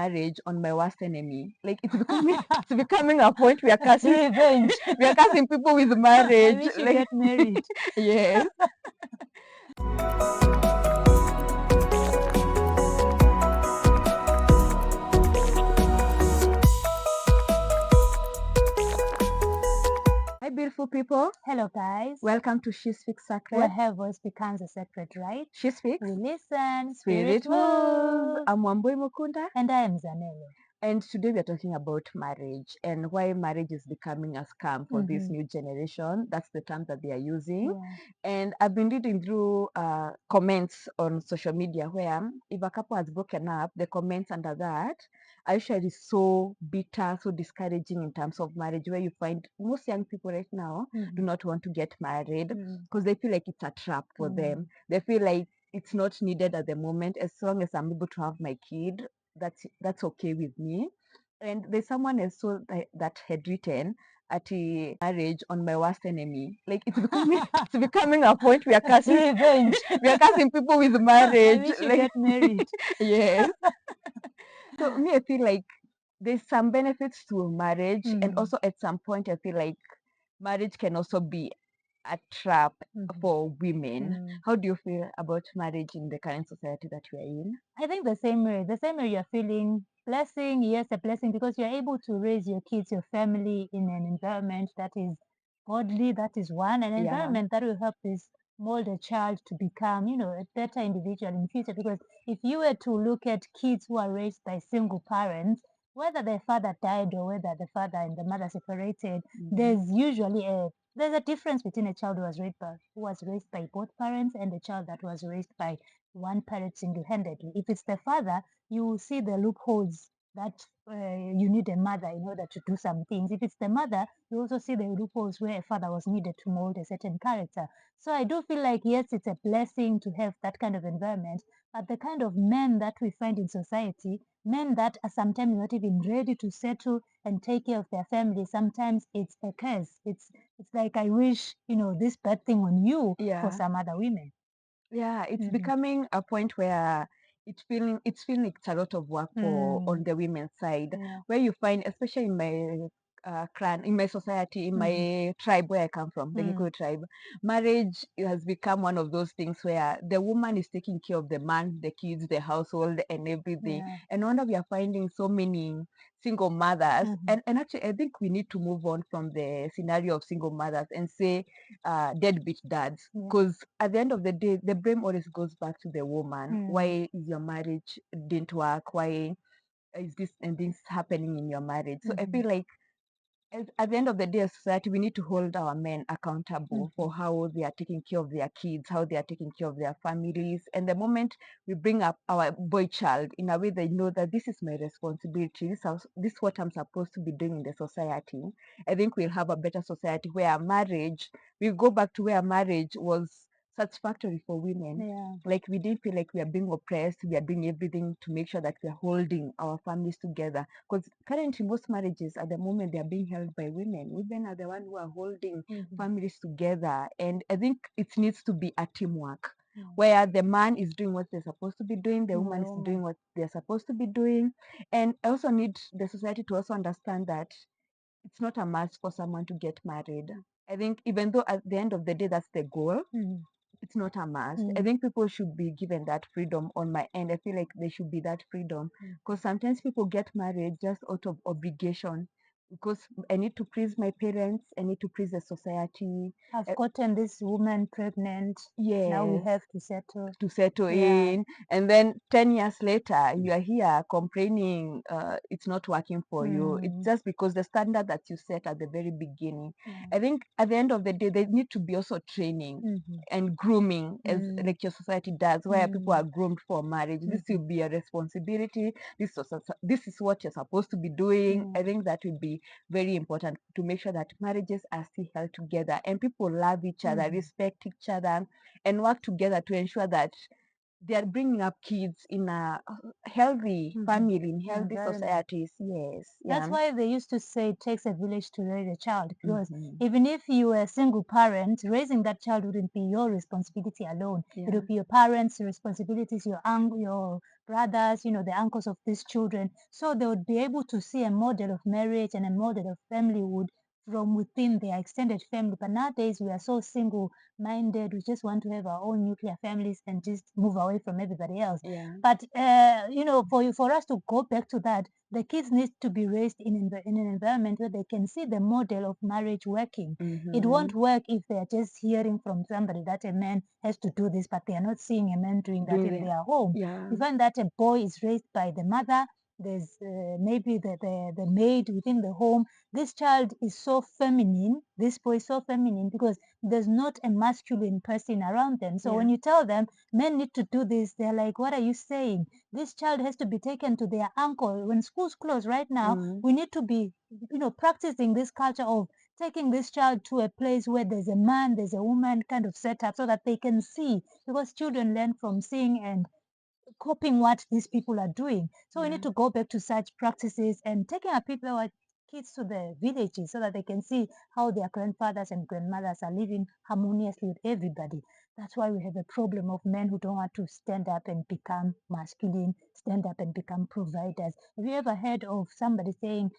marriage on my worst enemy. Like it's becoming it's becoming a point we are cursing Revenge. we are cursing people with I marriage. wish you Like get married. yes. Hi beautiful people. Hello, guys. Welcome to She Speaks Where Sacred. her voice becomes a sacred right. She Speaks. We listen. Spirit moves. I'm Wambui Mukunda. And I am Zanello. And today we are talking about marriage and why marriage is becoming a scam for this Mhm. new generation. That's the term that they are using. Yeah. And I've been reading through comments on social media where if a couple has broken up, the comments under that are usually so bitter, so discouraging in terms of marriage, where you find most young people right now do not want to get married because they feel like it's a trap for them. They feel like it's not needed at the moment. As long as I'm able to have my kid, that's okay with me. And there's someone else that had written at a marriage on my worst enemy. Like it's becoming it's becoming a point we are cursing Revenge. we are cursing people with I marriage. wish you Like get married. yes. So me, I feel like there's some benefits to marriage, and also at some point I feel like marriage can also be a trap for women. How do you feel about marriage in the current society that we are in? I think the same way. The same way you're feeling blessing, yes, a blessing because you're able to raise your kids, your family in an environment that is godly, that is one, an Yeah. environment that will help this mold a child to become, a better individual in future. Because if you were to look at kids who are raised by single parents, whether their father died or whether the father and the mother separated, there's usually there's a difference between a child who was raised by both parents and a child that was raised by one parent single-handedly. If it's the father, you will see the loopholes that you need a mother in order to do some things. If it's the mother, you also see the loopholes where a father was needed to mold a certain character. So I do feel like, yes, it's a blessing to have that kind of environment, but the kind of men that we find in society, men that are sometimes not even ready to settle and take care of their family, sometimes it's a curse. It's like, I wish, this bad thing on you for Yeah. some other women. Yeah, it's becoming a point where it's feeling like it's a lot of work for on the women's side, Yeah. where you find, especially in my clan, in my society, in my tribe where I come from, the Gikuyu tribe, marriage has become one of those things where the woman is taking care of the man, the kids, the household, and everything. Yeah. And no wonder we are finding so many single mothers. And actually, I think we need to move on from the scenario of single mothers and say deadbeat dads, because at the end of the day the blame always goes back to the woman. Why is your marriage didn't work? Why is this and this happening in your marriage? So I feel like at the end of the day, as society, we need to hold our men accountable for how they are taking care of their kids, how they are taking care of their families. And the moment we bring up our boy child in a way they know that this is my responsibility, this is what I'm supposed to be doing in the society, I think we'll have a better society where marriage, we go back to where marriage was satisfactory for women. Yeah. Like we didn't feel like we are being oppressed. We are doing everything to make sure that we are holding our families together. Because currently, most marriages at the moment they are being held by women. Women are the ones who are holding families together, and I think it needs to be a teamwork where the man is doing what they're supposed to be doing, the woman is doing what they're supposed to be doing, and I also need the society to also understand that it's not a must for someone to get married. I think even though at the end of the day that's the goal, it's not a must. I think people should be given that freedom on my end. I feel like there should be that freedom because sometimes people get married just out of obligation. Because I need to please my parents, I need to please the society. I've gotten this woman pregnant. Now we Yes, have to settle. to settle Yeah. in, and then 10 years later you are here complaining it's not working for you. It's just because the standard that you set at the very beginning. I think at the end of the day there need to be also training and grooming, as like your society does, where people are groomed for marriage. This will be a responsibility. This is what you're supposed to be doing. I think that will be very important to make sure that marriages are still held together and people love each other, respect each other, and work together to ensure that they are bringing up kids in a healthy family, in healthy societies. Yes. That's Yeah. why they used to say it takes a village to raise a child. Because even if you were a single parent, raising that child wouldn't be your responsibility alone. It would be your parents' responsibilities, your brothers, the uncles of these children. So they would be able to see a model of marriage and a model of familyhood from within their extended family. But nowadays we are so single-minded. We just want to have our own nuclear families and just move away from everybody else. Yeah. But for us to go back to that, the kids need to be raised in an environment where they can see the model of marriage working. It won't work if they are just hearing from somebody that a man has to do this, but they are not seeing a man doing that Doing in the their home. yeah. You find that a boy is raised by the mother. There's maybe the maid within the home. This child is so feminine. This boy is so feminine because there's not a masculine person around them. So when Yeah. you tell them men need to do this, they're like, what are you saying? This child has to be taken to their uncle. When schools close right now, Mm. we need to be, practicing this culture of taking this child to a place where there's a man, there's a woman kind of setup so that they can see, because children learn from seeing and copying what these people are doing. So we Yeah. need to go back to such practices and taking our kids to the villages so that they can see how their grandfathers and grandmothers are living harmoniously with everybody. That's why we have a problem of men who don't want to stand up and become masculine, stand up and become providers. Have you ever heard of somebody saying,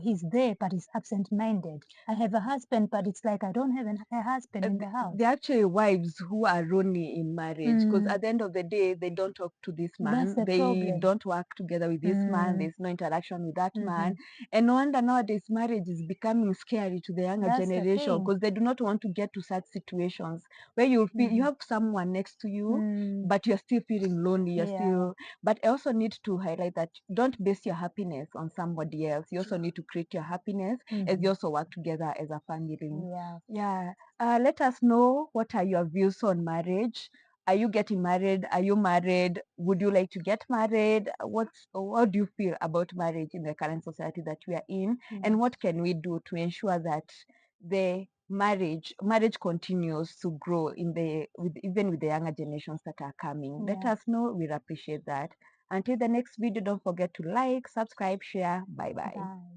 he's there, but he's absent-minded? I have a husband, but it's like I don't have a husband in the house. They're actually wives who are lonely in marriage, because Mm, at the end of the day, they don't talk to this that's man, the they problem. don't work together with this man, Mm, there's no interaction with that man. mhm. And no wonder nowadays marriage is becoming scary to the younger That's the generation, thing. because they do not want to get to such situations where you feel you Mhm. have someone next to you, Mm, but you're still feeling lonely, you're yeah, still. But I also need to highlight that don't base your happiness on somebody else. You also need to create your happiness as you mhm. also work together as a family. Yeah. Yeah. Let us know, what are your views on marriage? Are you getting married? Are you married? Would you like to get married? What do you feel about marriage in the current society that we are in? And Mm, what can we do to ensure that the marriage continues to grow even with the younger generations that are coming? Let yeah. us know. We'll appreciate that. Until the next video, don't forget to like, subscribe, share. Bye bye. Bye.